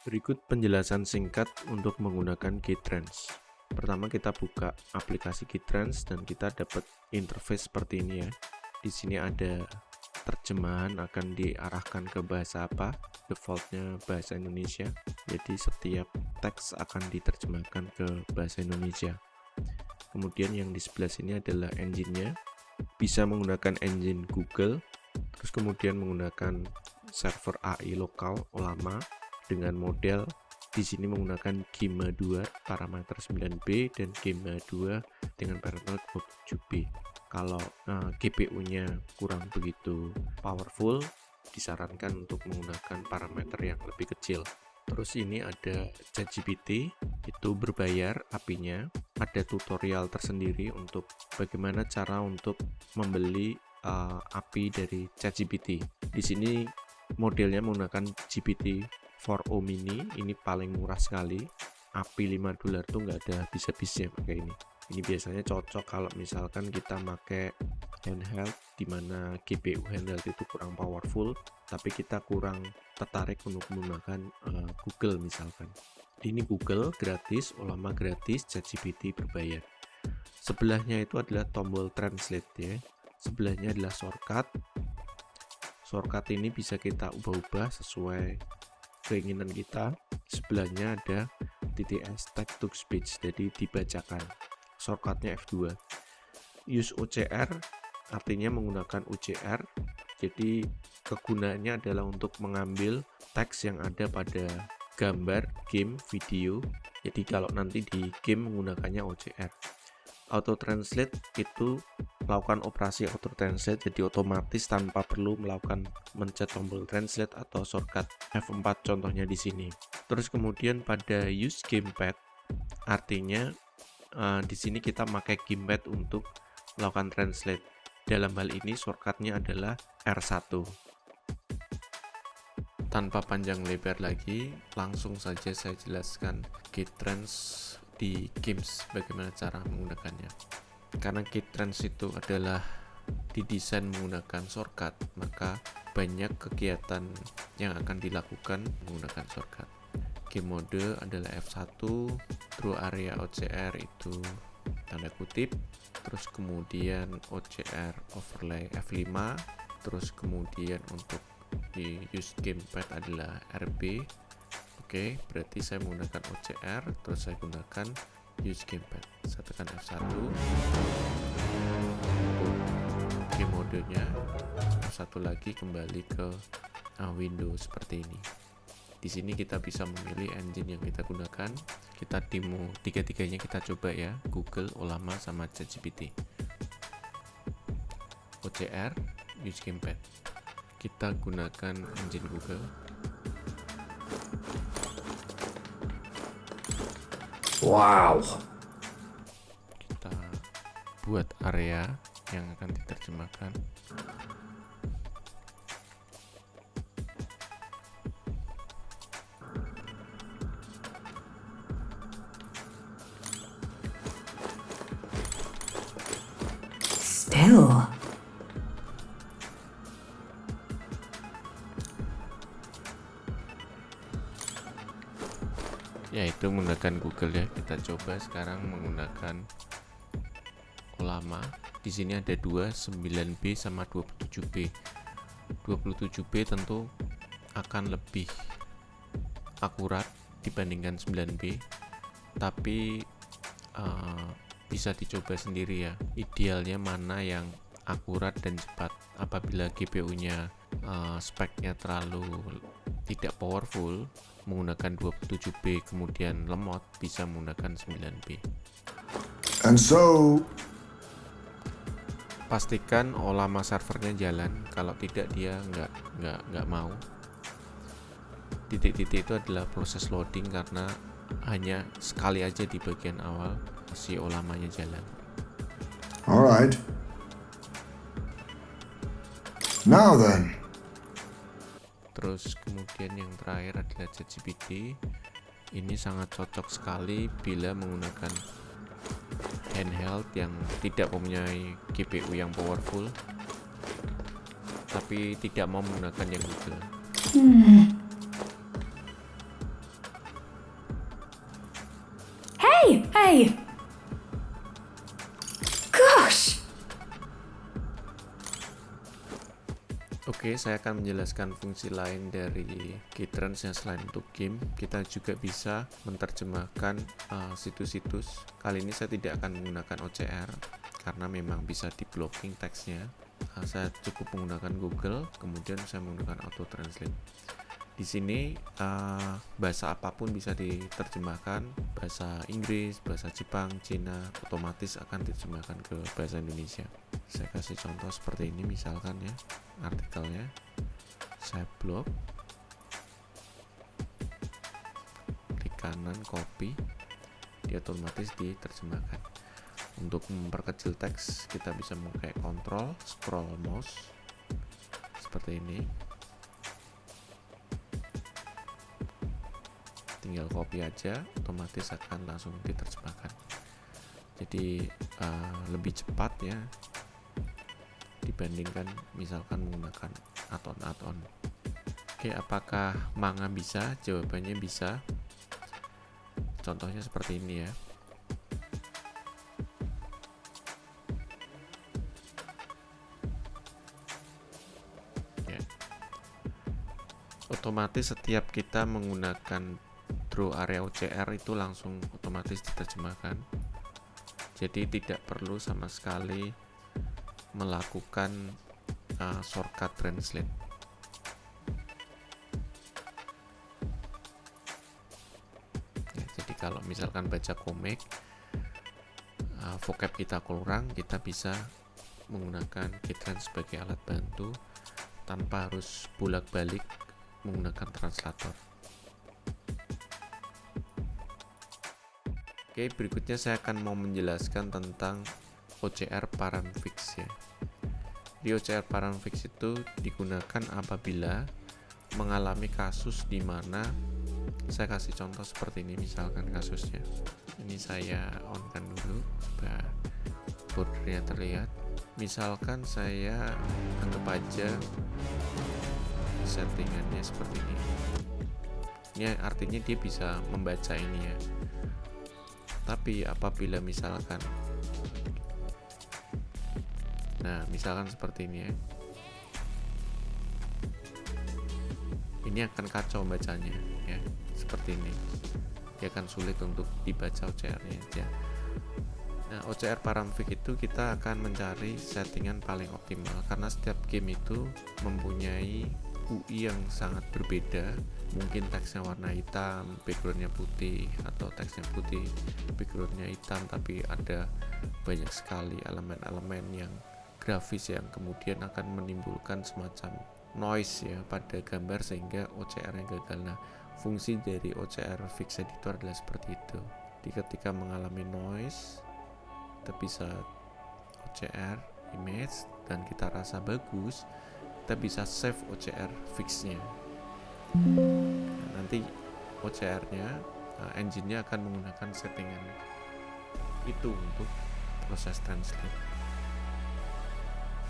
Berikut penjelasan singkat untuk menggunakan Keytrans. Pertama kita buka aplikasi Keytrans dan kita dapat interface seperti ini ya. Di sini ada terjemahan akan diarahkan ke bahasa apa, defaultnya bahasa Indonesia. Jadi setiap teks akan diterjemahkan ke bahasa Indonesia. Kemudian yang di sebelah sini adalah engine-nya. Bisa menggunakan engine Google, terus kemudian menggunakan server AI lokal Ollama dengan model di sini menggunakan Gemma 2 parameter 9B dan Gemma 2 dengan parameter 27B. Kalau GPU-nya kurang begitu powerful, disarankan untuk menggunakan parameter yang lebih kecil. Terus ini ada ChatGPT, itu berbayar API-nya. Ada tutorial tersendiri untuk bagaimana cara untuk membeli API dari ChatGPT. Di sini modelnya menggunakan GPT-4o mini, ini paling murah sekali. API $5 tuh nggak ada habis-habisnya pakai ini. Ini biasanya cocok kalau misalkan kita pakai handheld di mana GPU handheld itu kurang powerful, tapi kita kurang tertarik untuk menggunakan Google misalkan. Ini Google gratis, Ollama gratis, ChatGPT berbayar. Sebelahnya itu adalah tombol translate ya. Sebelahnya adalah shortcut. Shortcut ini bisa kita ubah-ubah sesuai keinginan kita. Sebelahnya ada TTS text to speech, jadi dibacakan. Shortcutnya F2. Use OCR artinya menggunakan OCR. Jadi kegunaannya adalah untuk mengambil teks yang ada pada gambar, game, video. Jadi kalau nanti di game menggunakannya OCR. Auto translate itu melakukan operasi auto translate, jadi otomatis tanpa perlu melakukan mencet tombol translate atau shortcut F4 contohnya di sini. Terus kemudian pada use gamepad artinya di sini kita pakai gamepad untuk melakukan translate. Dalam hal ini shortcutnya adalah R1. Tanpa panjang lebar lagi, langsung saja saya jelaskan Keytrans di games bagaimana cara menggunakannya. Karena Keytrans itu adalah didesain menggunakan shortcut, maka banyak kegiatan yang akan dilakukan menggunakan shortcut. Game mode adalah F1, draw area OCR itu tanda kutip, terus kemudian OCR overlay F5, terus kemudian untuk di use gamepad adalah RB. Oke, berarti saya menggunakan OCR, terus saya gunakan use gamepad. Saya tekan F1 game modenya, F1 lagi kembali ke window seperti ini. Di sini kita bisa memilih engine yang kita gunakan. Kita demo tiga-tiganya, kita coba ya, Google, Ollama, sama ChatGPT. OCR, use gamepad. Kita gunakan engine Google. Wow. Kita buat area yang akan diterjemahkan. Still. Yaitu menggunakan Google ya. Kita coba sekarang menggunakan Ollama. Di sini ada 9B sama 27B. 27B tentu akan lebih akurat dibandingkan 9B, tapi bisa dicoba sendiri ya, idealnya mana yang akurat dan cepat. Apabila GPU-nya speknya terlalu tidak powerful, menggunakan 27B kemudian lemot, bisa menggunakan 9B. And so, pastikan Ollama servernya jalan, kalau tidak dia nggak mau. Titik-titik itu adalah proses loading karena hanya sekali aja di bagian awal si Ollamanya jalan. alright. Now then. Terus kemudian yang terakhir adalah ChatGPT. Ini sangat cocok sekali bila menggunakan handheld yang tidak mempunyai GPU yang powerful, tapi tidak mau menggunakan yang Google. Hey! Gosh! Oke, saya akan menjelaskan fungsi lain dari Keytrans yang selain untuk game. Kita juga bisa menerjemahkan situs-situs. Kali ini saya tidak akan menggunakan OCR karena memang bisa di blocking teksnya. Saya cukup menggunakan Google, kemudian saya menggunakan Auto Translate. Di sini bahasa apapun bisa diterjemahkan, bahasa Inggris, bahasa Jepang, Cina, otomatis akan diterjemahkan ke bahasa Indonesia. Saya kasih contoh seperti ini misalkan ya, artikelnya saya blok, klik kanan copy, dia otomatis diterjemahkan. Untuk memperkecil teks kita bisa memakai kontrol scroll mouse seperti ini, tinggal copy aja, otomatis akan langsung diterjemahkan. Jadi lebih cepat ya dibandingkan misalkan menggunakan add-on. Oke, apakah manga bisa? Jawabannya bisa. Contohnya seperti ini ya. Otomatis setiap kita menggunakan draw area OCR itu langsung otomatis diterjemahkan. Jadi tidak perlu sama sekali melakukan shortcut translate. Ya, jadi kalau misalkan baca komik, vocab kita kurang, kita bisa menggunakan Keytrans sebagai alat bantu tanpa harus bolak-balik menggunakan translator. Oke, berikutnya saya akan mau menjelaskan tentang OCR Paramfix ya. Di OCR Paramfix itu digunakan apabila mengalami kasus di mana, saya kasih contoh seperti ini misalkan kasusnya. Ini saya on-kan dulu supaya bordernya terlihat. Misalkan saya anggap aja settingannya seperti ini. Ini artinya dia bisa membaca ini ya. Tapi apabila misalkan, nah misalkan seperti ini ya, ini akan kacau bacanya ya, seperti ini. Dia akan sulit untuk dibaca OCR-nya aja. Nah, OCR Paramfix itu kita akan mencari settingan paling optimal karena setiap game itu mempunyai UI yang sangat berbeda. Mungkin teksnya warna hitam, backgroundnya putih, atau teksnya putih, backgroundnya hitam, tapi ada banyak sekali elemen-elemen yang grafis yang kemudian akan menimbulkan semacam noise ya pada gambar sehingga OCR-nya gagal. Nah, fungsi dari OCR Fix Editor adalah seperti itu. Jadi ketika mengalami noise, kita bisa OCR image dan kita rasa bagus, kita bisa save OCR fix-nya. Nah, nanti OCR-nya, engine-nya akan menggunakan settingan itu untuk proses translate.